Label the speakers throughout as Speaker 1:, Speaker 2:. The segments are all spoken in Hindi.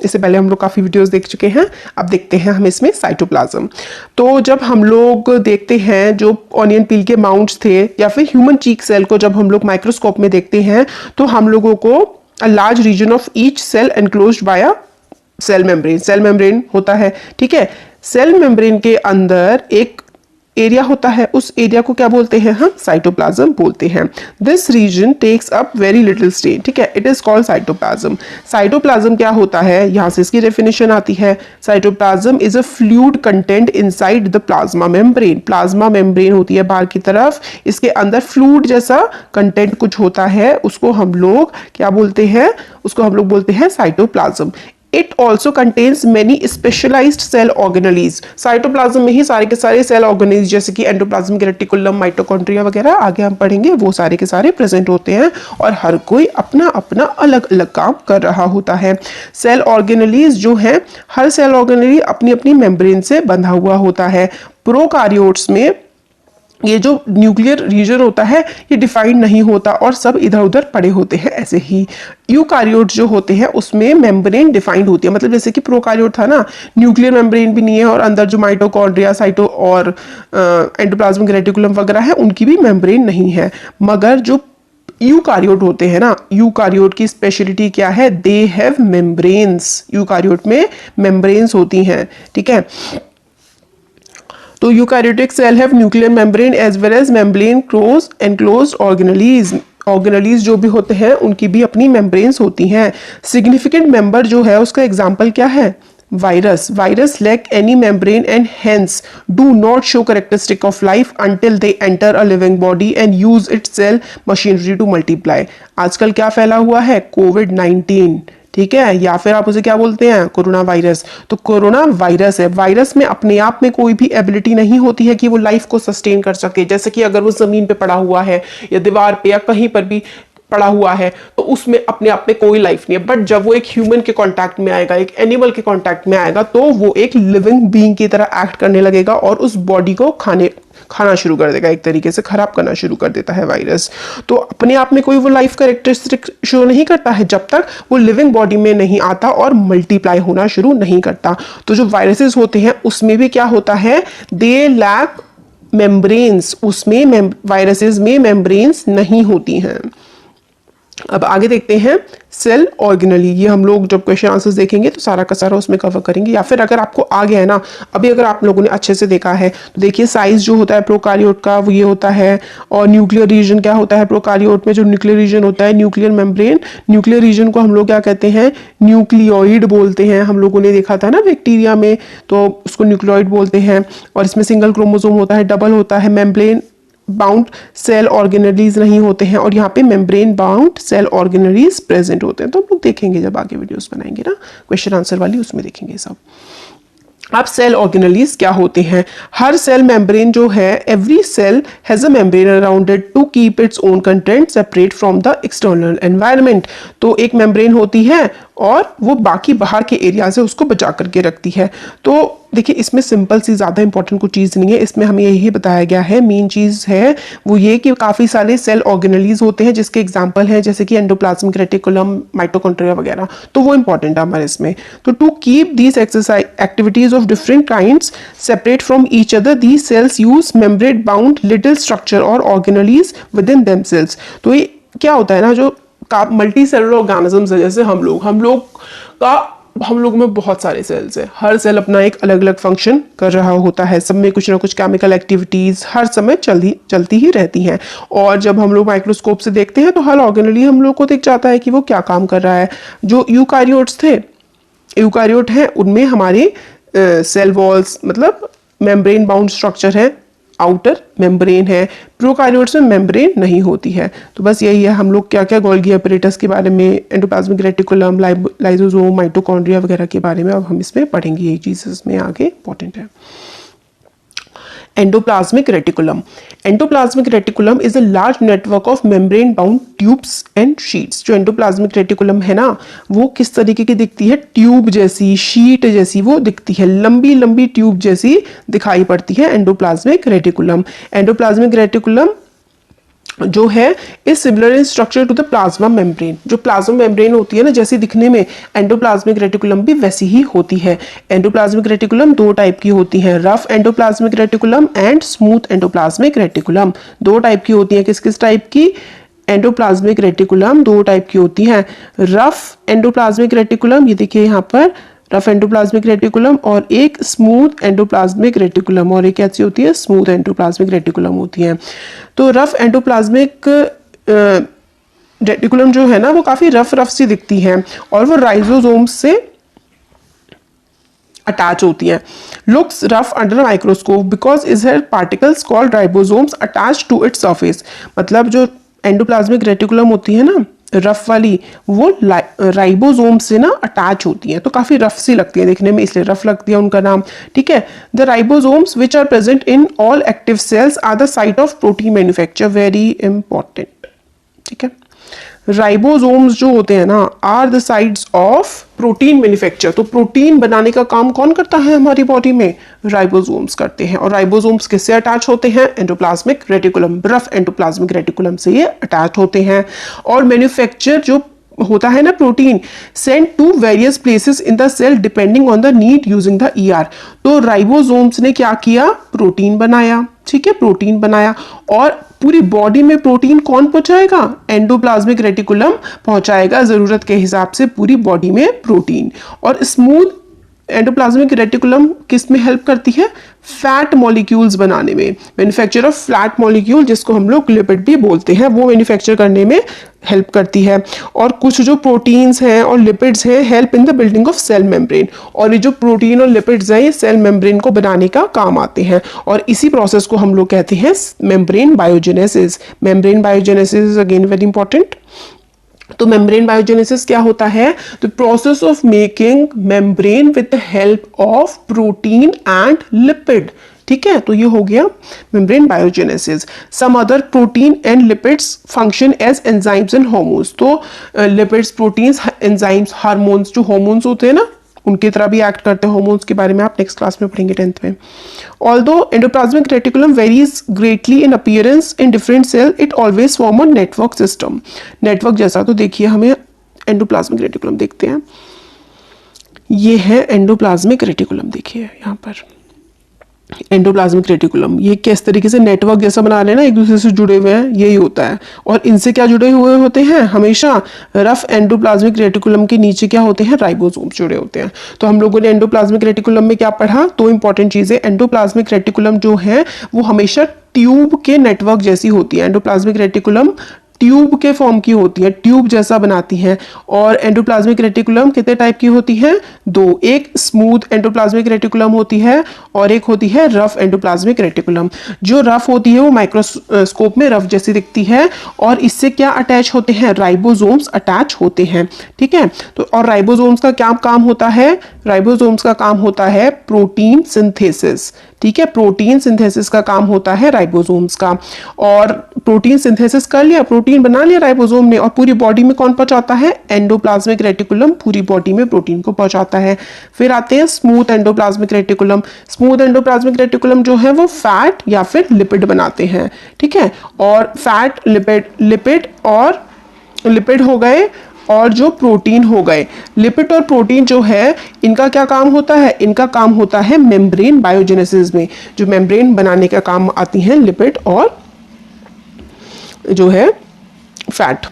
Speaker 1: इससे पहले हम लोग काफ़ी वीडियोस देख चुके हैं। अब देखते हैं हम इसमें साइटोप्लाज्म। तो जब हम लोग देखते हैं जो ऑनियन पील के माउंट्स थे या फिर ह्यूमन चीक सेल को जब हम लोग माइक्रोस्कोप में देखते हैं तो हम लोगों को a large region of each cell enclosed by a cell membrane होता है, ठीक है। सेल मेम्ब्रेन के अंदर एक एरिया होता है, उस एरिया को क्या बोलते हैं हम? साइटोप्लाज्म बोलते हैं। This region takes up very little stain, ठीक है, it is called cytoplasm. Cytoplasm क्या होता है, यहां से इसकी डेफिनेशन आती है। Cytoplasm is a fluid content inside the plasma membrane. Plasma membrane होती है बाहर की तरफ, इसके अंदर फ्लूइड जैसा कंटेंट कुछ होता है, उसको हम लोग क्या बोलते हैं? उसको हम लोग बोलते हैं cytoplasm. It also contains many specialised cell organelles. Cytoplasm में ही सारे के सारे सेल ऑर्गेनलीज जैसे कि एंडोप्लाज्मिक रेटिकुलम, माइटोकॉन्ड्रिया वगैरह आगे हम पढ़ेंगे, वो सारे के सारे प्रेजेंट होते हैं और हर कोई अपना अपना अलग अलग काम कर रहा होता है। सेल ऑर्गेनलीज जो है, हर सेल ऑर्गेनली अपनी अपनी मेम्ब्रेन से बंधा हुआ होता है। प्रोकार्योट्स में ये जो न्यूक्लियर रीजन होता है ये डिफाइंड नहीं होता और सब इधर उधर पड़े होते हैं। ऐसे ही यूकारियोट जो होते हैं उसमें मेम्ब्रेन डिफाइंड होती है, मतलब जैसे कि प्रोकारियोट था ना, न्यूक्लियर मेम्ब्रेन भी नहीं है और अंदर जो माइटोकॉन्ड्रिया, साइटो और एंडोप्लाज्मिक रेटिकुलम वगैरह है उनकी भी मेम्ब्रेन नहीं है। मगर जो यूकारियोट होते हैं ना, यूकारियोट की स्पेशलिटी क्या है? They have membranes. यूकारियोट में मेम्ब्रेन्स होती हैं, ठीक है। तो eukaryotic cell have nuclear membrane as well as membrane close enclosed organelles. Organelles जो भी होते हैं उनकी भी अपनी मेम्ब्रेन्स होती हैं। सिग्निफिकेंट मेंबर जो है उसका एग्जांपल क्या है? Virus. Virus lack any membrane and hence do not show characteristic of life until they enter a living body and use its cell machinery to multiply. आजकल क्या फैला हुआ है? कोविड-19, ठीक है, या फिर आप उसे क्या बोलते हैं? Corona virus. तो कोरोना वायरस है, वायरस में अपने आप में कोई भी एबिलिटी नहीं होती है कि वो लाइफ को सस्टेन कर सके। जैसे कि अगर वो जमीन पे पड़ा हुआ है या दीवार पे या कहीं पर भी पड़ा हुआ है तो उसमें अपने आप में कोई लाइफ नहीं है। बट जब वो एक ह्यूमन के कांटेक्ट में आएगा, एक एनिमल के कांटेक्ट में आएगा तो वो एक लिविंग बीइंग की तरह एक्ट करने लगेगा और उस बॉडी को खाना शुरू कर देगा, एक तरीके से खराब करना शुरू कर देता है वायरस। तो अपने आप में कोई वो लाइफ कैरेक्टरिस्टिक शो नहीं करता है जब तक वो लिविंग बॉडी में नहीं आता और मल्टीप्लाई होना शुरू नहीं करता। तो जो वायरसेस होते हैं उसमें भी क्या होता है? They lack membranes. उसमें वायरसेस में मेम्ब्रेन्स नहीं होती हैं। अब आगे देखते हैं सेल ऑर्गेनली। ये हम लोग जब क्वेश्चन आंसर्स देखेंगे तो सारा का सारा उसमें कवर करेंगे, या फिर अगर आपको आ गया है ना, अभी अगर आप लोगों ने अच्छे से देखा है तो देखिए साइज जो होता है प्रोकारियोट का वो ये होता है, और न्यूक्लियर रीजन क्या होता है प्रोकारियोट में? जो न्यूक्लियर रीजन होता है, न्यूक्लियर मेम्ब्रेन। न्यूक्लियर रीजन को हम लोग क्या कहते हैं? न्यूक्लियोइड बोलते हैं। हम लोगों ने देखा था ना बैक्टीरिया में, तो उसको न्यूक्लियोइड बोलते हैं। और इसमें सिंगल क्रोमोसोम होता है, डबल होता है, मेम्ब्रेन बाउंड सेल ऑर्गेनलीज नहीं होते हैं, और यहाँ पे membrane bound cell organelles present होते हैं। तो हम लोग देखेंगे जब आगे वीडियोस बनाएंगे ना क्वेश्चन आंसर वाली, उसमें देखेंगे सब। अब सेल ऑर्गेनलीज क्या होते हैं? हर सेल मेम्ब्रेन जो है, every cell has a membrane around it to keep its own content separate from the external environment. तो एक मेम्ब्रेन होती है और वो बाकी बाहर के एरिया से उसको बचा करके रखती है। तो देखिए इसमें सिंपल सी ज़्यादा इंपॉर्टेंट कोई चीज़ नहीं है, इसमें हमें यही बताया गया है। मेन चीज़ है वो ये कि काफ़ी सारे सेल ऑर्गेनलीज होते हैं जिसके एग्जांपल हैं जैसे कि एंडोप्लाज्मिक रेटिकुलम, माइटोकॉन्ड्रिया वगैरह, तो वो इंपॉर्टेंट है हमारे इसमें। तो to keep these exercise activities of different kinds separate from each other, these cells use membrane bound little structure और ऑर्गेनलीज विद इन देमसेल्व्स। तो ये क्या होता है ना, जो मल्टी सेलुलर ऑर्गेनिजम्स है, जैसे हम लोग में बहुत सारे सेल्स हैं, हर सेल अपना एक अलग अलग फंक्शन कर रहा होता है, सब में कुछ ना कुछ केमिकल एक्टिविटीज हर समय चलती ही रहती हैं। और जब हम लोग माइक्रोस्कोप से देखते हैं तो हर ऑर्गेनली हम लोग को दिख जाता है कि वो क्या काम कर रहा है। जो यूकारियोट हैं उनमें हमारे सेल वॉल्स मतलब मेम्ब्रेन बाउंड स्ट्रक्चर है, आउटर मेम्ब्रेन है। प्रोकारियोट्स में मेम्ब्रेन नहीं होती है। तो बस यही है, हम लोग क्या क्या गोल्गी अपैरेटस के बारे में, एंडोप्लाज्मिक रेटिकुलम, लाइसोसोम, माइटोकॉन्ड्रिया वगैरह के बारे में अब हम इसमें पढ़ेंगे। यही चीज़ इसमें आगे इंपॉर्टेंट है। Endoplasmic reticulum. Endoplasmic reticulum is a large network of membrane bound tubes and sheets. जो एंडोप्लाज्मिक रेटिकुलम है ना, वो किस तरीके की दिखती है? ट्यूब जैसी, शीट जैसी वो दिखती है, लंबी लंबी ट्यूब जैसी दिखाई पड़ती है एंडोप्लाज्मिक रेटिकुलम। एंडोप्लाज्मिक रेटिकुलम जो है is similar in structure to the plasma membrane. जो प्लाज्मा मेम्ब्रेन होती है ना, जैसे दिखने में, एंडोप्लाज्मिक रेटिकुलम भी वैसी ही होती है। एंडोप्लाज्मिक रेटिकुलम दो टाइप की होती है, rough endoplasmic reticulum and smooth endoplasmic reticulum. दो टाइप की होती है। किस किस टाइप की? एंडोप्लाज्मिक रेटिकुलम दो टाइप की होती है। रफ एंडोप्लाज्मिक रेटिकुलम, ये देखिए यहाँ पर रफ एंडोप्लाज्मिक रेटिकुलम, और एक स्मूथ एंडोप्लाज्मिक रेटिकुलम, और एक कैसी होती है? स्मूथ एंडोप्लाज्मिक रेटिकुलम होती है। तो रफ एंडोप्लाज्मिक रेटिकुलम जो है ना, वो काफी रफ रफ सी दिखती है और वो राइजोसोम से अटैच होती है। Looks rough under microscope because is had particles called ribosomes attach to its surface. मतलब जो एंडोप्लाज्मिक रेटिकुलम होती है ना, रफ वाली, वो राइबोसोम से ना अटैच होती है, तो काफी रफ सी लगती है देखने में, इसलिए रफ लगती है उनका नाम। ठीक है। The ribosomes which are present in all active cells are the site of protein manufacture. Very important. ठीक है। राइबोसोम्स जो होते हैं ना, are the sites of protein manufacture. तो प्रोटीन बनाने का काम कौन करता है हमारी बॉडी में? राइबोसोम्स करते हैं। और राइबोसोम्स किससे अटैच होते हैं? Endoplasmic reticulum, rough endoplasmic reticulum से ये अटैच होते हैं। और मैन्युफैक्चर जो होता है ना protein, send to various places in the cell depending on the need using the ER. तो राइबोसोम्स ने क्या किया? प्रोटीन बनाया। ठीक है, प्रोटीन बनाया। और पूरी बॉडी में प्रोटीन कौन पहुंचाएगा? एंडोप्लाज्मिक रेटिकुलम पहुंचाएगा जरूरत के हिसाब से पूरी बॉडी में प्रोटीन। और स्मूथ एंडोप्लाज्मिक रेटिकुलम किस में हेल्प करती है? फैट मॉलिक्यूल्स बनाने में। मैन्युफैक्चर ऑफ फ्लैट मॉलिक्यूल, जिसको हम लोग लिपिड भी बोलते हैं, वो मैन्युफैक्चर करने में हेल्प करती है। और कुछ जो प्रोटीन्स हैं और लिपिड्स हैं, help in the building of cell membrane. और ये जो प्रोटीन और लिपिड्स हैं, ये सेल मेम्ब्रेन को बनाने का काम आते हैं। और इसी प्रोसेस को हम लोग कहते हैं membrane biogenesis. Membrane biogenesis is again very important. तो मेम्ब्रेन बायोजेनेसिस क्या होता है? The process of making membrane with the help of protein and lipid. ठीक है, तो ये हो गया membrane biogenesis. Some other protein and lipids function as enzymes and hormones. तो लिपिड्स, प्रोटीन्स, एंजाइम्स, हार्मोन्स, जो हार्मोन्स होते हैं ना, उनकी तरह भी एक्ट करते हैं। हार्मोन्स के बारे में आप नेक्स्ट क्लास में पढ़ेंगे 10th में। Although endoplasmic reticulum varies greatly in appearance in different cell, it always form a network system. Network जैसा। तो देखिए, हमें एंडोप्लाज्मिक रेटिकुलम देखते हैं। ये है एंडोप्लाज्मिक रेटिकुलम, देखिए यहाँ पर एंडोप्लाज्मिक रेटिकुलम, ये किस तरीके से नेटवर्क जैसा बना रहे हैं ना, एक दूसरे से जुड़े हुए हैं, यही होता है। और इनसे क्या जुड़े हुए होते हैं? हमेशा रफ एंडोप्लाज्मिक रेटिकुलम के नीचे क्या होते हैं? राइबोसोम्स जुड़े होते हैं। तो हम लोगों ने एंडोप्लाज्मिक रेटिकुलम में क्या पढ़ा? दो इंपॉर्टेंट चीजें। एंडोप्लाज्मिक रेटिकुलम जो है वो हमेशा ट्यूब के नेटवर्क जैसी होती है। एंडोप्लाज्मिक रेटिकुलम ट्यूब के फॉर्म की होती है, ट्यूब जैसा बनाती है। और एंडोप्लाज्मिक रेटिकुलम कितने टाइप की होती है? दो। एक स्मूथ एंडोप्लाज्मिक रेटिकुलम होती है और एक होती है रफ एंडोप्लाज्मिक रेटिकुलम। जो रफ होती है वो माइक्रोस्कोप में रफ जैसी दिखती है, और इससे क्या अटैच होते हैं? राइबोसोम्स अटैच होते हैं। ठीक है। तो और राइबोसोम्स का क्या काम होता है? राइबोसोम्स का काम होता है प्रोटीन सिंथेसिस। ठीक है, प्रोटीन सिंथेसिस का काम होता है राइबोसोम्स का। और प्रोटीन सिंथेसिस कर लिया, प्रोटीन बना लिया राइबोसोम ने, और पूरी बॉडी में कौन पहुंचाता है? एंडोप्लाज्मिक रेटिकुलम पूरी बॉडी में प्रोटीन को पहुंचाता है। फिर आते हैं smooth endoplasmic reticulum. Smooth endoplasmic reticulum जो है वो फैट या फिर लिपिड बनाते हैं। ठीक है। और फैट, लिपिड हो गए, और जो प्रोटीन हो गए। लिपिड और प्रोटीन जो है, इनका क्या काम होता है? इनका काम होता है मेम्ब्रेन बायोजेनेसिस में, जो मेम्ब्रेन बनाने का काम आती हैं लिपिड और जो है फैट,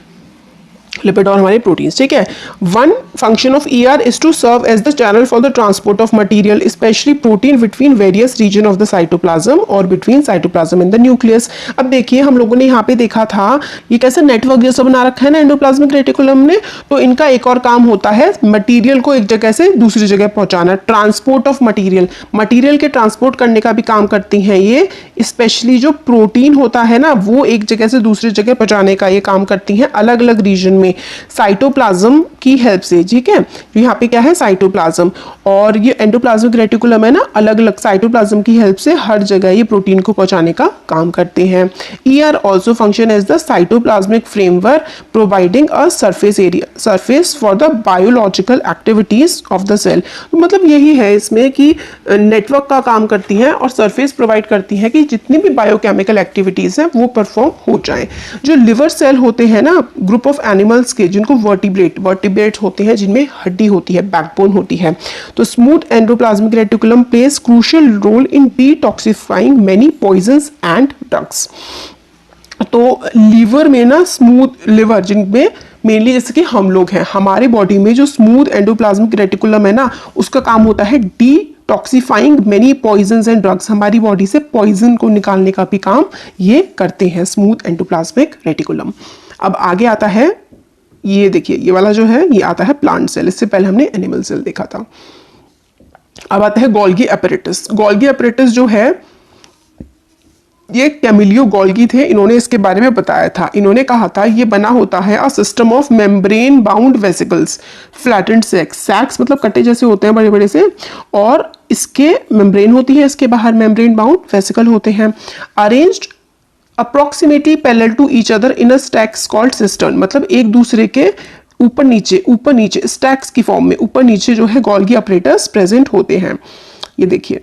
Speaker 1: लिपिड और हमारे प्रोटीन्स। ठीक है। One function of ER is to serve as the channel for the transport of material specially protein between various region of the cytoplasm और between cytoplasm in the nucleus. अब देखिए, हम लोगों ने यहाँ पे देखा था ये कैसे नेटवर्क जैसा बना रखा है ना एंडोप्लाज्मिक रेटिकुलम ने। तो इनका एक और काम होता है मटीरियल को एक जगह से दूसरी जगह पहुंचाना, ट्रांसपोर्ट ऑफ मटीरियल। मटीरियल के ट्रांसपोर्ट करने का भी काम करती हैं ये। स्पेशली जो प्रोटीन होता है ना, वो एक जगह से दूसरी जगह पहुंचाने का ये काम करती हैं अलग अलग रीजन में। में साइटोप्लाज्म की हेल्प से, ठीक है। यहाँ पे क्या है, साइटोप्लाज्म, और ये एंडोप्लाज्मिक रेटिकुलम है ना, अलग अलग साइटोप्लाज्म की हेल्प से हर जगह ये प्रोटीन को पहुंचाने का काम करते हैं। ER also function as the cytoplasmic framework providing a surface for the biological activities of the cell. मतलब यही है इसमें कि नेटवर्क का काम करती है और सरफेस प्रोवाइड करती है कि जितनी भी बायोकेमिकल एक्टिविटीज हैं वो परफॉर्म हो जाए। जो लिवर सेल होते हैं ना, ग्रुप ऑफ एनिमल्स के, जिनको वर्टिब्रेट्स होते हैं, जिनमें हड्डी होती है, बैकबोन होती है, तो smooth endoplasmic reticulum plays crucial role in detoxifying many poisons and drugs. तो लीवर में ना, स्मूथ लिवर जिनमें मेनली जैसे कि हम लोग हैं, हमारे बॉडी में जो स्मूथ एंडोप्लाज्मिक रेटिकुलम है ना, उसका काम होता है detoxifying many poisons and drugs. हमारी बॉडी से पॉइजन को निकालने का भी काम ये करते हैं, स्मूथ एंडोप्लाज्मिक रेटिकुलम। अब आगे आता है, ये देखिए, ये वाला जो है ये आता है प्लांट सेल, इससे पहले हमने एनिमल सेल देखा था। अब आता है गोल्गी अपैरेटस। गोल्गी अपैरेटस जो है ये कैमिलियो गोल्गी थे, इन्होंने इसके बारे में बताया था। इन्होंने कहा था ये बना होता है a system of membrane bound vesicles, flattened sacs मतलब कट्टे जैसे होते हैं बड़े बड़े से, और इसके मेम्ब्रेन होती है, इसके बाहर मेम्ब्रेन बाउंड वेसिकल होते हैं, arranged approximately parallel to each other in a stacks called cistern. मतलब एक दूसरे के ऊपर नीचे स्टैक्स की फॉर्म में ऊपर नीचे जो है गोल्गी अपैरेटस प्रेजेंट होते हैं। ये देखिए,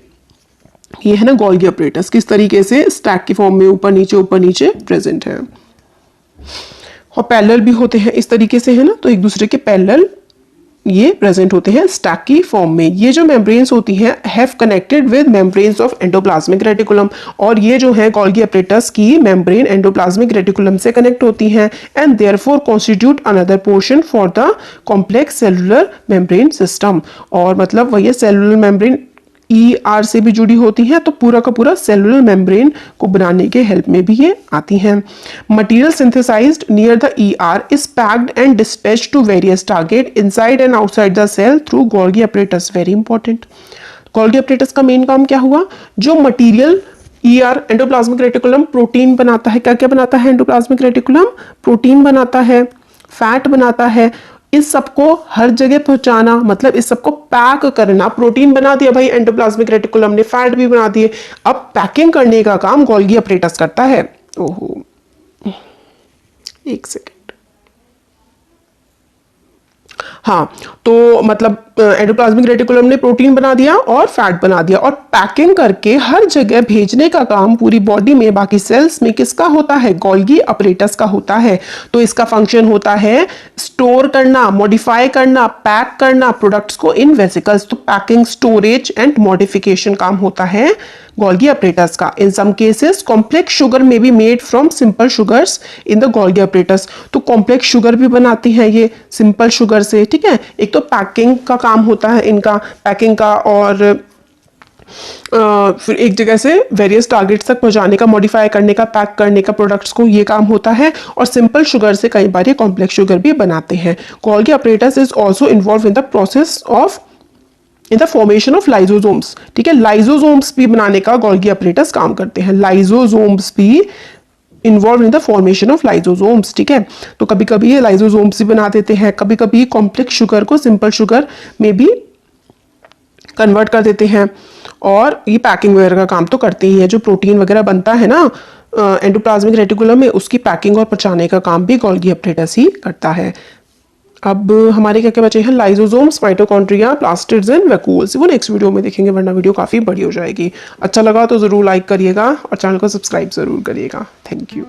Speaker 1: ये है ना गोल्गी अपैरेटस, किस तरीके से स्टैक की फॉर्म में ऊपर नीचे प्रेजेंट है, और पैरेलल भी होते हैं इस तरीके से, है ना, तो एक दूसरे के पैरेलल ये प्रेजेंट होते हैं स्टैक की फॉर्म में। ये जो मेम्ब्रेन्स होती हैं have connected with membranes of endoplasmic reticulum, और ये जो है गोल्गी अपैरेटस की मेम्ब्रेन एंडोप्लाज्मिक रेटिकुलम से कनेक्ट होती हैं, and therefore constitute another portion for the complex cellular membrane system. और मतलब वही सेलुलर मेम्ब्रेन ER से भी जुड़ी होती हैं, तो पूरा का पूरा सेलुलर मेम्ब्रेन को बनाने के हेल्प में भी ये आती हैं। Material synthesised near the ER is packed and dispatched to various target inside and outside the cell through Golgi apparatus. Very important, Golgi apparatus का मेन काम क्या हुआ, जो material ER endoplasmic reticulum protein बनाता है, क्या क्या बनाता है एंडोप्लाज्मिक रेटिकुलम, प्रोटीन बनाता है, फैट बनाता है, इस सबको हर जगह पहुंचाना, मतलब इस सबको पैक करना। प्रोटीन बना दिया भाई एंडोप्लाज्मिक रेटिकुलम ने, फैट भी बना दिए, अब पैकिंग करने का काम गोल्गी अपैरेटस करता है। ओहो, एक सेकेंड, हाँ, तो मतलब एंडोप्लाज्मिक रेटिकुलम ने प्रोटीन बना दिया और फैट बना दिया, और पैकिंग करके हर जगह भेजने का काम पूरी बॉडी में बाकी सेल्स में किसका होता है, गोल्गी अपैरेटस का होता है। तो इसका फंक्शन होता है स्टोर करना, मॉडिफाई करना, पैक करना प्रोडक्ट्स को इन वेसिकल्स। तो पैकिंग, स्टोरेज एंड मॉडिफिकेशन काम होता है गोल्गी अपैरेटस का। इन सम केसेस कॉम्प्लेक्स शुगर में be made from simple sugars in the Golgi apparatus. तो कॉम्प्लेक्स शुगर भी बनाती हैं ये सिंपल शुगर से, ठीक है। एक तो पैकिंग का काम होता है इनका, पैकिंग का, और फिर एक जगह से वेरियस टारगेट्स तक पहुंचाने का, मॉडिफाई करने का, पैक करने का प्रोडक्ट्स को, ये काम होता है। और सिंपल शुगर से कई बार ये कॉम्प्लेक्स शुगर भी बनाते हैं। Golgi apparatus is also involve in the process of in the formation of lysosomes, ठीक है। लाइजोसोम्स भी बनाने का गोल्गी अपैरेटस काम करते हैं, लाइजोसोम्स भी involve in the formation of lysosomes, ठीक है। तो कभी कभी ये लाइजोसोम्स भी बना देते हैं, कभी कभी कॉम्प्लेक्स शुगर को सिंपल शुगर में भी कन्वर्ट कर देते हैं, और ये पैकिंग वगैरह का काम तो करते ही है। जो प्रोटीन वगैरह बनता है ना एंडोप्लाज्मिक रेटिकुलम में, उसकी पैकिंग और पहुंचाने का काम भी गोल्गी अपैरेटस ही करता है। अब हमारे क्या क्या बचे हैं, lysosomes, mitochondria, plastids and vacuoles. वो नेक्स्ट वीडियो में देखेंगे, वरना वीडियो काफ़ी बड़ी हो जाएगी। अच्छा लगा तो ज़रूर लाइक करिएगा और चैनल को सब्सक्राइब ज़रूर करिएगा। Thank you.